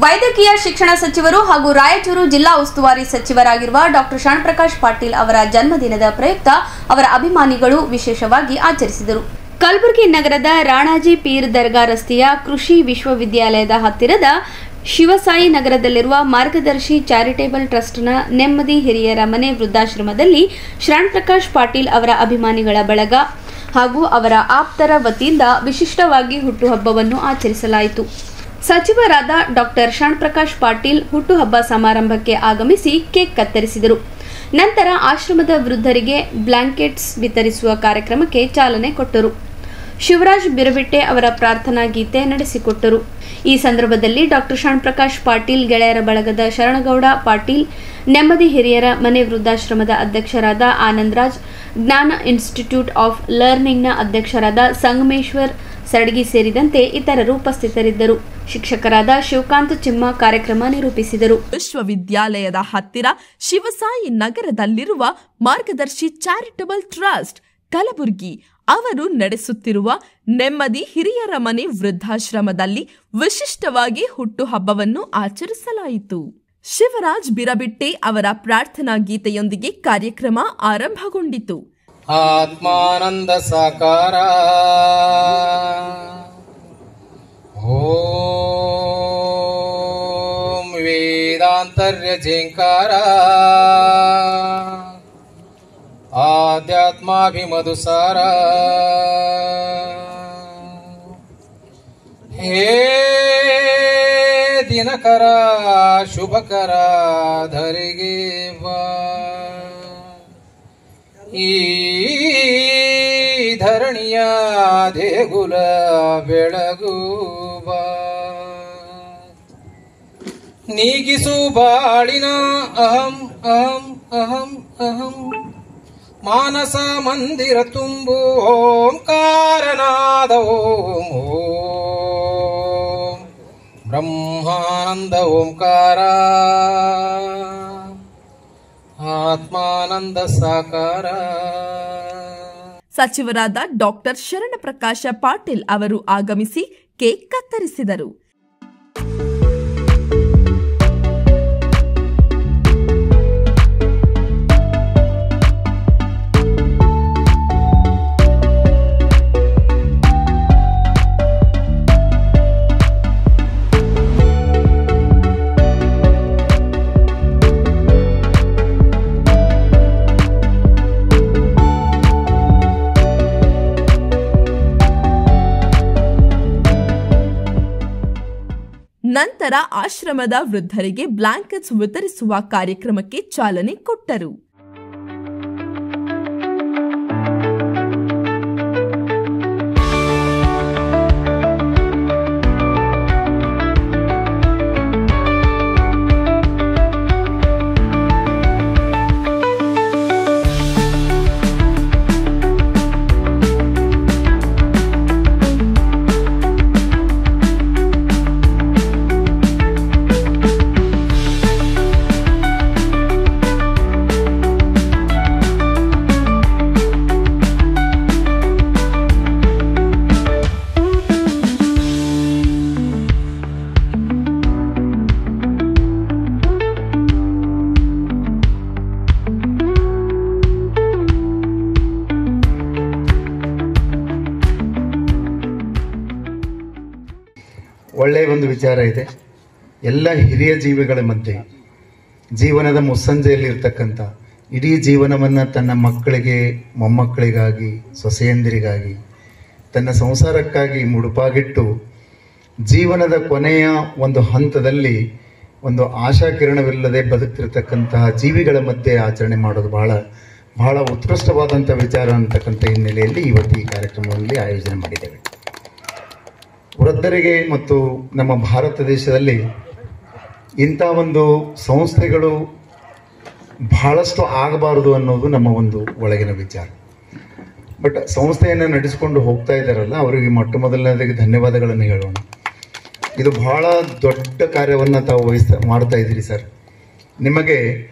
ವೈದ್ಯಕೀಯ ಶಿಕ್ಷಣ ಸಚಿವರು ಹಾಗೂ ರಾಯಚೂರು ಜಿಲ್ಲಾ ಉಸ್ತುವಾರಿ ಸಚಿವರಾಗಿರುವ ಡಾಕ್ಟರ್ ಶರಣಪ್ರಕಾಶ್ ಪಾಟೀಲ್ ಅವರ ಜನ್ಮದಿನದ ಪ್ರಯುಕ್ತ ಅವರ ಅಭಿಮಾನಿಗಳು ವಿಶೇಷವಾಗಿ ಆಚರಿಸಿದರು. ಕಲಬುರಗಿ ನಗರದ ರಾಣಾಜಿ ಪೀರ್ ದರ್ಗಾ ರಸ್ತೆಯ ಕೃಷಿ ವಿಶ್ವವಿದ್ಯಾಲಯದ ಹತ್ತಿರದ ಶಿವಸಾಯಿ ನಗರದಲ್ಲಿರುವ ಮಾರ್ಗದರ್ಶಿ ಚಾರಿಟೇಬಲ್ ಟ್ರಸ್ಟ್ನ ನೆಮ್ಮದಿ ಹಿರಿಯರ ಮನೆ ವೃದ್ಧಾಶ್ರಮದಲ್ಲಿ ಶರಣಪ್ರಕಾಶ್ ಪಾಟೀಲ್ ಅವರ ಅಭಿಮಾನಿಗಳ ಬಳಗ ಹಾಗೂ ಅವರ ಆಪ್ತರ ವತಿಯಿಂದ ವಿಶಿಷ್ಟವಾಗಿ ಹುಟ್ಟುಹಬ್ಬವನ್ನು ಆಚರಿಸಲಾಯಿತು. ಸಚಿವರಾದ ಡಾಕ್ಟರ್ ಶರಣಪ್ರಕಾಶ್ ಪಾಟೀಲ್ ಹುಟ್ಟುಹಬ್ಬ ಸಮಾರಂಭಕ್ಕೆ ಆಗಮಿಸಿ ಕೇಕ್ ಕತ್ತರಿಸಿದರು. ನಂತರ ಆಶ್ರಮದ ವೃದ್ಧರಿಗೆ ಬ್ಲಾಂಕೆಟ್ಸ್ ವಿತರಿಸುವ ಕಾರ್ಯಕ್ರಮಕ್ಕೆ ಚಾಲನೆ ಕೊಟ್ಟರು. ಶಿವರಾಜ್ ಬಿರಬಿಟ್ಟೆ ಅವರ ಪ್ರಾರ್ಥನಾ ಗೀತೆ ನಡೆಸಿಕೊಟ್ಟರು. ಈ ಸಂದರ್ಭದಲ್ಲಿ ಡಾಕ್ಟರ್ ಶರಣಪ್ರಕಾಶ್ ಪಾಟೀಲ್ ಗೆಳೆಯರ ಬಳಗದ ಶರಣಗೌಡ ಪಾಟೀಲ್, ನೆಮ್ಮದಿ ಹಿರಿಯರ ಮನೆ ವೃದ್ಧಾಶ್ರಮದ ಅಧ್ಯಕ್ಷರಾದ ಆನಂದರಾಜ್, ಜ್ಞಾನ ಇನ್ಸ್ಟಿಟ್ಯೂಟ್ ಆಫ್ ಲರ್ನಿಂಗ್ನ ಅಧ್ಯಕ್ಷರಾದ ಸಂಗಮೇಶ್ವರ್ ಸರಡಗಿ ಸೇರಿದಂತೆ ಇತರರು ಉಪಸ್ಥಿತರಿದ್ದರು. ಶಿಕ್ಷಕರಾದ ಶಿವಕಾಂತ ಚಿಮ್ಮ ಕಾರ್ಯಕ್ರಮ ನಿರೂಪಿಸಿದರು. ವಿಶ್ವವಿದ್ಯಾಲಯದ ಹತ್ತಿರ ಶಿವಸಾಯಿ ನಗರದಲ್ಲಿರುವ ಮಾರ್ಗದರ್ಶಿ ಚಾರಿಟಬಲ್ ಟ್ರಸ್ಟ್ ಕಲಬುರಗಿ ಅವರು ನಡೆಸುತ್ತಿರುವ ನೆಮ್ಮದಿ ಹಿರಿಯರ ಮನೆ ವೃದ್ಧಾಶ್ರಮದಲ್ಲಿ ವಿಶಿಷ್ಟವಾಗಿ ಹುಟ್ಟುಹಬ್ಬವನ್ನು ಆಚರಿಸಲಾಯಿತು. ಶಿವರಾಜ್ ಬಿರಬಿಟ್ಟೆ ಅವರ ಪ್ರಾರ್ಥನಾ ಗೀತೆಯೊಂದಿಗೆ ಕಾರ್ಯಕ್ರಮ ಆರಂಭಗೊಂಡಿತು. ಆತ್ಮಾನಂದ ಸಾಕಾರ ಓಂ ವೇದಾಂತರ್ಯ ಝೇಂಕಾರ ಆಧ್ಯಾತ್ಮಾಭಿಮಧುಸಾರ ಹೇ ದಿನಕರ ಶುಭಕರ ಧರಿಗೆ ಬಾ, ಈ ಧರಣಿಯ ದೇಗುಲ ಬೆಳಗುವ ನೀಗಿಸು ಬಾಳಿನ ಅಹಂ ಅಹಂ ಅಹಂ ಅಹಂ ಮಾನಸ ಮಂದಿರ ತುಂಬು ಓಂಕಾರನಾದ ಓಂ ಓಂ ಬ್ರಹ್ಮಾನಂದ ಓಂಕಾರ ಆತ್ಮಾನಂದ ಸಾಕಾರ. ಸಚಿವರಾದ ಡಾಕ್ಟರ್ ಶರಣಪ್ರಕಾಶ ಪಾಟೀಲ್ ಅವರು ಆಗಮಿಸಿ ಕೇಕ್ ಕತ್ತರಿಸಿದರು. ನಂತರ ಆಶ್ರಮದ ವೃದ್ಧರಿಗೆ ಬ್ಲಾಂಕೆಟ್ಸ್ ವಿತರಿಸುವ ಕಾರ್ಯಕ್ರಮಕ್ಕೆ ಚಾಲನೆ ಕೊಟ್ಟರು. ಒಳ್ಳೆಯ ಒಂದು ವಿಚಾರ ಇದೆ. ಎಲ್ಲ ಹಿರಿಯ ಜೀವಿಗಳ ಮಧ್ಯೆ ಜೀವನದ ಮುಸ್ಸಂಜೆಯಲ್ಲಿ ಇರ್ತಕ್ಕಂಥ ಇಡೀ ಜೀವನವನ್ನು ತನ್ನ ಮಕ್ಕಳಿಗೆ, ಮೊಮ್ಮಕ್ಕಳಿಗಾಗಿ, ಸೊಸೆಯಂದಿರಿಗಾಗಿ, ತನ್ನ ಸಂಸಾರಕ್ಕಾಗಿ ಮುಡುಪಾಗಿಟ್ಟು ಜೀವನದ ಕೊನೆಯ ಒಂದು ಹಂತದಲ್ಲಿ ಒಂದು ಆಶಾಕಿರಣವಿಲ್ಲದೆ ಬದುಕ್ತಿರ್ತಕ್ಕಂತಹ ಜೀವಿಗಳ ಮಧ್ಯೆ ಆಚರಣೆ ಮಾಡೋದು ಬಹಳ ಉತ್ಕೃಷ್ಟವಾದಂಥ ವಿಚಾರ ಅಂತಕ್ಕಂಥ ಹಿನ್ನೆಲೆಯಲ್ಲಿ ಇವತ್ತು ಈ ಕಾರ್ಯಕ್ರಮದಲ್ಲಿ ಆಯೋಜನೆ ಮಾಡಿದ್ದೇವೆ. ವೃದ್ಧರಿಗೆ ಮತ್ತು ನಮ್ಮ ಭಾರತ ದೇಶದಲ್ಲಿ ಇಂಥ ಒಂದು ಸಂಸ್ಥೆಗಳು ಬಹಳಷ್ಟು ಆಗಬಾರದು ಅನ್ನೋದು ನಮ್ಮ ಒಂದು ಒಳಗಿನ ವಿಚಾರ. ಬಟ್ ಸಂಸ್ಥೆಯನ್ನು ನಡೆಸಿಕೊಂಡು ಹೋಗ್ತಾ ಇದ್ದಾರಲ್ಲ, ಅವರಿಗೆ ಮೊಟ್ಟ ಮೊದಲನೇದಾಗಿ ಧನ್ಯವಾದಗಳನ್ನು ಹೇಳೋಣ. ಇದು ಬಹಳ ದೊಡ್ಡ ಕಾರ್ಯವನ್ನು ತಾವು ಮಾಡ್ತಾ ಇದ್ದೀರಿ ಸರ್. ನಿಮಗೆ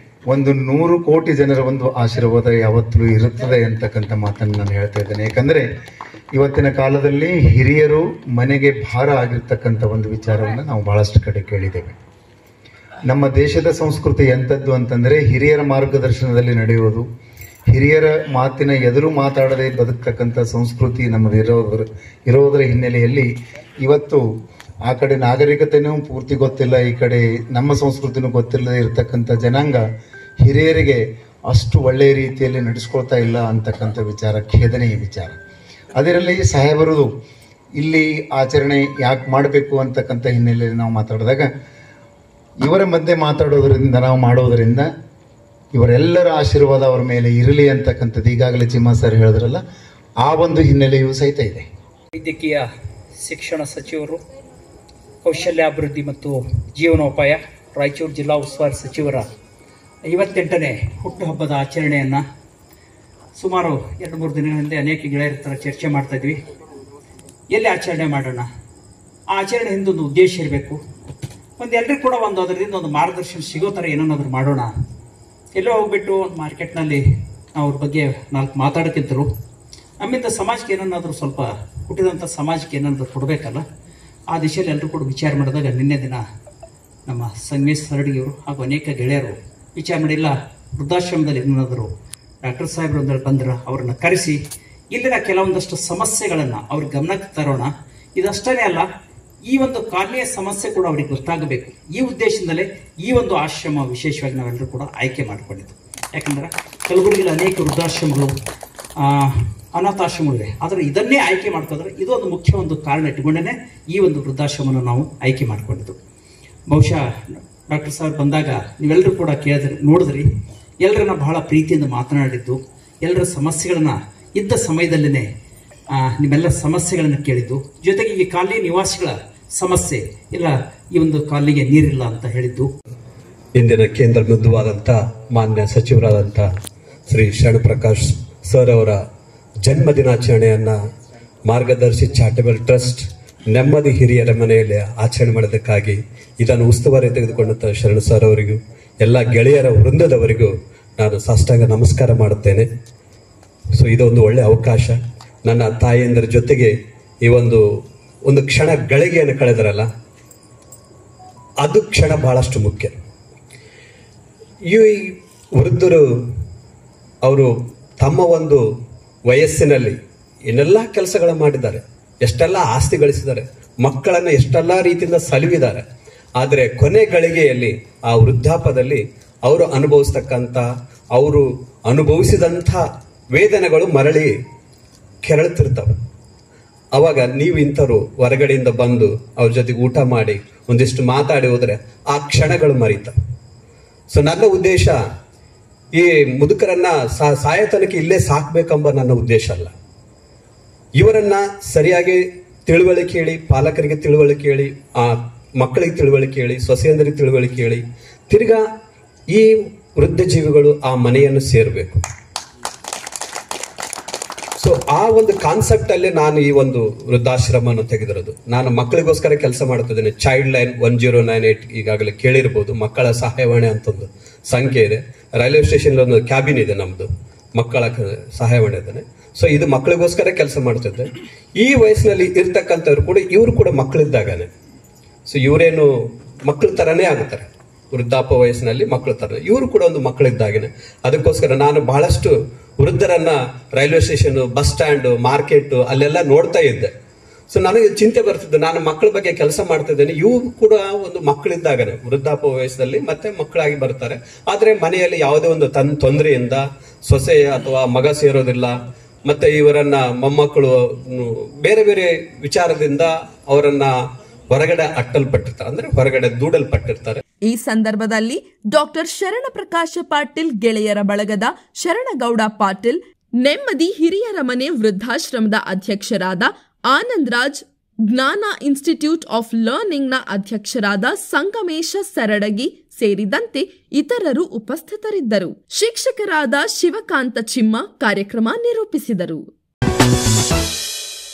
ಒಂದು 100 ಕೋಟಿ ಜನರ ಒಂದು ಆಶೀರ್ವಾದ ಯಾವತ್ತೂ ಇರುತ್ತದೆ ಅಂತಕ್ಕಂಥ ಮಾತನ್ನು ನಾನು ಹೇಳ್ತಾ ಇದ್ದೇನೆ. ಯಾಕಂದರೆ ಇವತ್ತಿನ ಕಾಲದಲ್ಲಿ ಹಿರಿಯರು ಮನೆಗೆ ಭಾರ ಆಗಿರ್ತಕ್ಕಂಥ ಒಂದು ವಿಚಾರವನ್ನು ನಾವು ಬಹಳಷ್ಟು ಕಡೆ ಕೇಳಿದ್ದೇವೆ. ನಮ್ಮ ದೇಶದ ಸಂಸ್ಕೃತಿ ಎಂಥದ್ದು ಅಂತಂದರೆ ಹಿರಿಯರ ಮಾರ್ಗದರ್ಶನದಲ್ಲಿ ನಡೆಯುವುದು, ಹಿರಿಯರ ಮಾತಿನ ಎದುರು ಮಾತಾಡದೆ ಬದುಕ್ತಕ್ಕಂಥ ಸಂಸ್ಕೃತಿ ನಮ್ಮದು ಇರೋದರ ಹಿನ್ನೆಲೆಯಲ್ಲಿ ಇವತ್ತು ಆ ಕಡೆ ನಾಗರಿಕತೆಯೂ ಪೂರ್ತಿ ಗೊತ್ತಿಲ್ಲ, ಈ ಕಡೆ ನಮ್ಮ ಸಂಸ್ಕೃತಿನೂ ಗೊತ್ತಿಲ್ಲದೆ ಇರತಕ್ಕಂಥ ಜನಾಂಗ ಹಿರಿಯರಿಗೆ ಅಷ್ಟು ಒಳ್ಳೆಯ ರೀತಿಯಲ್ಲಿ ನಡೆಸ್ಕೊಳ್ತಾ ಇಲ್ಲ ಅಂತಕ್ಕಂಥ ವಿಚಾರ ಖೇದನೆಯ ವಿಚಾರ. ಅದರಲ್ಲಿ ಸಾಹೇಬರು ಇಲ್ಲಿ ಆಚರಣೆ ಯಾಕೆ ಮಾಡಬೇಕು ಅಂತಕ್ಕಂಥ ಹಿನ್ನೆಲೆಯಲ್ಲಿ ನಾವು ಮಾತಾಡಿದಾಗ ಇವರ ಮಧ್ಯೆ ಮಾತಾಡೋದರಿಂದ ನಾವು ಮಾಡೋದರಿಂದ ಇವರೆಲ್ಲರ ಆಶೀರ್ವಾದ ಅವರ ಮೇಲೆ ಇರಲಿ ಅಂತಕ್ಕಂಥದ್ದು ಈಗಾಗಲೇ ಚಿಮ್ಮ ಸರ್ ಹೇಳಿದ್ರಲ್ಲ, ಆ ಒಂದು ಹಿನ್ನೆಲೆಯೂ ಸಹಿತ ಇದೆ. ವೈದ್ಯಕೀಯ ಶಿಕ್ಷಣ ಸಚಿವರು, ಕೌಶಲ್ಯಾಭಿವೃದ್ಧಿ ಮತ್ತು ಜೀವನೋಪಾಯ, ರಾಯಚೂರು ಜಿಲ್ಲಾ ಉಸ್ತುವಾರಿ ಸಚಿವರ 58ನೇ ಹುಟ್ಟುಹಬ್ಬದ ಆಚರಣೆಯನ್ನು ಸುಮಾರು 2-3 ದಿನಗಳ ಹಿಂದೆ ಅನೇಕ ಗೆಳೆಯರ ಥರ ಚರ್ಚೆ ಮಾಡ್ತಾಯಿದ್ವಿ. ಎಲ್ಲಿ ಆಚರಣೆ ಮಾಡೋಣ, ಆ ಆಚರಣೆ ಹಿಂದೊಂದು ಉದ್ದೇಶ ಇರಬೇಕು, ಎಲ್ಲರಿಗೂ ಕೂಡ ಅದರಿಂದ ಒಂದು ಮಾರ್ಗದರ್ಶನ ಸಿಗೋ ಥರ ಏನನ್ನಾದರೂ ಮಾಡೋಣ. ಎಲ್ಲೋ ಹೋಗ್ಬಿಟ್ಟು ಮಾರ್ಕೆಟ್ನಲ್ಲಿ ನಾವು ಅವ್ರ ಬಗ್ಗೆ 4 ಮಾತಾಡೋಕ್ಕಿಂತರೂ ನಮ್ಮಿಂದ ಸಮಾಜಕ್ಕೆ ಏನನ್ನಾದರೂ ಸ್ವಲ್ಪ ಹುಟ್ಟಿದಂಥ ಸಮಾಜಕ್ಕೆ ಏನಾದರೂ ಕೊಡಬೇಕಲ್ಲ, ಆ ದಿಶೆಯಲ್ಲಿ ಎಲ್ಲರೂ ಕೂಡ ವಿಚಾರ ಮಾಡಿದಾಗ ನಿನ್ನೆ ದಿನ ನಮ್ಮ ಸಂಗಮೇಶ್ ಸರಡಿಯವರು ಹಾಗೂ ಅನೇಕ ಗೆಳೆಯರು ವಿಚಾರ ಮಾಡಿಲ್ಲ, ವೃದ್ಧಾಶ್ರಮದಲ್ಲಿ ಏನಾದರೂ ಡಾಕ್ಟರ್ ಸಾಹೇಬ್ರು ಒಂದೇಳಿ ಬಂದ್ರೆ ಅವ್ರನ್ನ ಕರೆಸಿ ಇಲ್ಲಿನ ಕೆಲವೊಂದಷ್ಟು ಸಮಸ್ಯೆಗಳನ್ನು ಅವ್ರಿಗೆ ಗಮನಕ್ಕೆ ತರೋಣ. ಇದಷ್ಟೇ ಅಲ್ಲ, ಈ ಒಂದು ಕಾಲನಿಯ ಸಮಸ್ಯೆ ಕೂಡ ಅವ್ರಿಗೆ ಗೊತ್ತಾಗಬೇಕು. ಈ ಉದ್ದೇಶದಿಂದಲೇ ಈ ಒಂದು ಆಶ್ರಮ ವಿಶೇಷವಾಗಿ ನಾವೆಲ್ಲರೂ ಕೂಡ ಆಯ್ಕೆ ಮಾಡಿಕೊಂಡಿದ್ದು. ಯಾಕಂದ್ರೆ ಕಲಬುರಗಿಯಲ್ಲಿ ಅನೇಕ ವೃದ್ಧಾಶ್ರಮಗಳು, ಅನಾಥಾಶ್ರಮಗಳಿವೆ. ಆದರೆ ಇದನ್ನೇ ಆಯ್ಕೆ ಮಾಡ್ಕೊಂಡ್ರೆ ಇದು ಒಂದು ಮುಖ್ಯ ಒಂದು ಕಾರಣ ಇಟ್ಕೊಂಡೇ ಈ ಒಂದು ವೃದ್ಧಾಶ್ರಮನ ನಾವು ಆಯ್ಕೆ ಮಾಡಿಕೊಂಡಿದ್ದು. ಬಹುಶಃ ಡಾಕ್ಟರ್ ಸಾಹೇಬ್ ಬಂದಾಗ ನೀವೆಲ್ಲರೂ ಕೂಡ ಕೇಳಿದ್ರಿ, ನೋಡಿದ್ರಿ, ಎಲ್ಲರನ್ನ ಬಹಳ ಪ್ರೀತಿಯಿಂದ ಮಾತನಾಡಿದ್ದು, ಎಲ್ಲರ ಸಮಸ್ಯೆಗಳನ್ನ ಇದ್ದ ಸಮಯದಲ್ಲೇ ನಿಮ್ಮೆಲ್ಲ ಸಮಸ್ಯೆಗಳನ್ನು ಕೇಳಿದ್ದು, ಜೊತೆಗೆ ಈ ಕಾಲನಿ ನಿವಾಸಿಗಳ ಸಮಸ್ಯೆ ಇಲ್ಲ, ಈ ಒಂದು ಕಾಲನಿಗೆ ನೀರಿಲ್ಲ ಅಂತ ಹೇಳಿದ್ದು. ಇಂದಿನ ಕೇಂದ್ರ ಬಿಂದುವಾದಂಥ ಮಾನ್ಯ ಸಚಿವರಾದಂಥ ಶ್ರೀ ಶರಣಪ್ರಕಾಶ್ ಸರ್ ಅವರ ಜನ್ಮ ದಿನಾಚರಣೆಯನ್ನು ಮಾರ್ಗದರ್ಶಿ ಚಾರಿಟಬಲ್ ಟ್ರಸ್ಟ್ ನೆಮ್ಮದಿ ಹಿರಿಯರ ಮನೆಯಲ್ಲಿ ಆಚರಣೆ ಮಾಡೋದಕ್ಕಾಗಿ ಇದನ್ನು ಉಸ್ತುವಾರಿ ತೆಗೆದುಕೊಂಡಂಥ ಶರಣ ಸರ್ ಅವರಿಗೂ ಎಲ್ಲ ಗೆಳೆಯರ ವೃಂದದವರಿಗೂ ನಾನು ಸಾಷ್ಟಾಂಗ ನಮಸ್ಕಾರ ಮಾಡುತ್ತೇನೆ. ಸೊ ಇದೊಂದು ಒಳ್ಳೆಯ ಅವಕಾಶ. ನನ್ನ ತಾಯಿಯಂದರ ಜೊತೆಗೆ ಈ ಒಂದು ಕ್ಷಣ ಗಳಿಗೆಯನ್ನು ಕಳೆದರಲ್ಲ, ಅದು ಕ್ಷಣ ಬಹಳಷ್ಟು ಮುಖ್ಯ. ಈ ವೃದ್ಧರು ಅವರು ತಮ್ಮ ಒಂದು ವಯಸ್ಸಿನಲ್ಲಿ ಏನೆಲ್ಲ ಕೆಲಸಗಳ ಮಾಡಿದ್ದಾರೆ, ಎಷ್ಟೆಲ್ಲ ಆಸ್ತಿ ಗಳಿಸಿದ್ದಾರೆ, ಮಕ್ಕಳನ್ನು ಎಷ್ಟೆಲ್ಲ ರೀತಿಯಿಂದ ಸಲುವಿದ್ದಾರೆ. ಆದರೆ ಕೊನೆ ಗಳಿಗೆಯಲ್ಲಿ ಆ ವೃದ್ಧಾಪದಲ್ಲಿ ಅವರು ಅನುಭವಿಸಿದಂಥ ವೇದನೆಗಳು ಮರಳಿ ಕೆರಳುತ್ತಿರ್ತವೆ. ಅವಾಗ ನೀವು ಇಂಥವ್ರು ಹೊರಗಡೆಯಿಂದ ಬಂದು ಅವ್ರ ಜೊತೆಗೆ ಊಟ ಮಾಡಿ ಒಂದಿಷ್ಟು ಮಾತಾಡಿ ಹೋದರೆ ಆ ಕ್ಷಣಗಳು ಮರೀತವೆ. ಸೊ ನನ್ನ ಉದ್ದೇಶ ಈ ಮುದುಕರನ್ನ ಸಾಯತನಕ್ಕೆ ಇಲ್ಲೇ ಸಾಕ್ಬೇಕೆಂಬ ನನ್ನ ಉದ್ದೇಶ ಅಲ್ಲ. ಇವರನ್ನ ಸರಿಯಾಗಿ ತಿಳುವಳಿಕೆ ಹೇಳಿ, ಪಾಲಕರಿಗೆ ತಿಳುವಳಿಕೆ ಹೇಳಿ, ಆ ಮಕ್ಕಳಿಗೆ ತಿಳುವಳಿಕೆ ಹೇಳಿ, ಸೊಸೆಯಂದರಿಗೆ ತಿಳುವಳಿಕೆ ಹೇಳಿ, ತಿರ್ಗಾ ಈ ವೃದ್ಧ ಜೀವಿಗಳು ಆ ಮನೆಯನ್ನು ಸೇರಬೇಕು. ಸೊ ಆ ಒಂದು ಕಾನ್ಸೆಪ್ಟ್ ಅಲ್ಲಿ ನಾನು ಈ ಒಂದು ವೃದ್ಧಾಶ್ರಮವನ್ನು ತೆಗೆದಿರೋದು. ನಾನು ಮಕ್ಕಳಿಗೋಸ್ಕರ ಕೆಲಸ ಮಾಡ್ತಿದ್ದೇನೆ. ಚೈಲ್ಡ್ ಲೈನ್ 1098 ಈಗಾಗಲೇ ಕೇಳಿರ್ಬೋದು. ಮಕ್ಕಳ ಸಹಾಯವಾಣಿ ಅಂತ ಒಂದು ಸಂಖ್ಯೆ ಇದೆ. ರೈಲ್ವೆ ಸ್ಟೇಷನ್ ಒಂದು ಕ್ಯಾಬಿನ್ ಇದೆ ನಮ್ದು, ಮಕ್ಕಳ ಸಹಾಯವಾಣಿ ಇದ್ದಾನೆ. ಸೊ ಇದು ಮಕ್ಕಳಿಗೋಸ್ಕರ ಕೆಲಸ ಮಾಡ್ತಿದ್ದೆ. ಈ ವಯಸ್ಸಿನಲ್ಲಿ ಇರ್ತಕ್ಕಂಥವ್ರು ಕೂಡ ಇವರು ಕೂಡ ಮಕ್ಕಳಿದ್ದಾಗನೆ. ಸೊ ಇವರೇನು ಮಕ್ಕಳ ತರನೇ ಆಗುತ್ತಾರೆ, ವೃದ್ಧಾಪ ವಯಸ್ಸಿನಲ್ಲಿ ಮಕ್ಕಳ ತರ ಇವರು ಕೂಡ ಒಂದು ಮಕ್ಕಳಿದ್ದಾಗನೆ. ಅದಕ್ಕೋಸ್ಕರ ನಾನು ಬಹಳಷ್ಟು ವೃದ್ಧರನ್ನ railway station, bus stand, market ಅಲ್ಲೆಲ್ಲ ನೋಡ್ತಾ ಇದ್ದೆ. ಸೊ ನನಗೆ ಚಿಂತೆ ಬರ್ತಿದ್ದೆ, ನಾನು ಮಕ್ಕಳ ಬಗ್ಗೆ ಕೆಲಸ ಮಾಡ್ತಿದ್ದೇನೆ, ಇವರು ಕೂಡ ಒಂದು ಮಕ್ಕಳಿದ್ದಾಗನೆ ವೃದ್ಧಾಪ ವಯಸ್ಸಲ್ಲಿ ಮತ್ತೆ ಮಕ್ಕಳಾಗಿ ಬರ್ತಾರೆ. ಆದ್ರೆ ಮನೆಯಲ್ಲಿ ಯಾವುದೇ ಒಂದು ತೊಂದರೆಯಿಂದ ಸೊಸೆ ಅಥವಾ ಮಗ ಸೇರೋದಿಲ್ಲ, ಮತ್ತೆ ಇವರನ್ನ ಮೊಮ್ಮಕ್ಕಳು ಬೇರೆ ಬೇರೆ ವಿಚಾರದಿಂದ ಅವರನ್ನ ಹೊರಗಡೆ ಅಟ್ಟಲ್ಪಟ್ಟಿರ್ತಾರೆ, ಅಂದ್ರೆ ಹೊರಗಡೆ ದೂಡಲ್ಪಟ್ಟಿರ್ತಾರೆ. ಈ ಸಂದರ್ಭದಲ್ಲಿ ಡಾಕ್ಟರ್ ಶರಣಪ್ರಕಾಶ ಪಾಟೀಲ್ ಗೆಳೆಯರ ಬಳಗದ ಶರಣಗೌಡ ಪಾಟೀಲ್, ನೆಮ್ಮದಿ ಹಿರಿಯರ ಮನೆ ವೃದ್ಧಾಶ್ರಮದ ಅಧ್ಯಕ್ಷರಾದ ಆನಂದ್ ರಾಜ್, ಜ್ಞಾನ ಇನ್ಸ್ಟಿಟ್ಯೂಟ್ ಆಫ್ ಲರ್ನಿಂಗ್ನ ಅಧ್ಯಕ್ಷರಾದ ಸಂಗಮೇಶ ಸರಡಗಿ ಸೇರಿದಂತೆ ಇತರರು ಉಪಸ್ಥಿತರಿದ್ದರು. ಶಿಕ್ಷಕರಾದ ಶಿವಕಾಂತ ಚಿಮ್ಮ ಕಾರ್ಯಕ್ರಮ ನಿರೂಪಿಸಿದರು.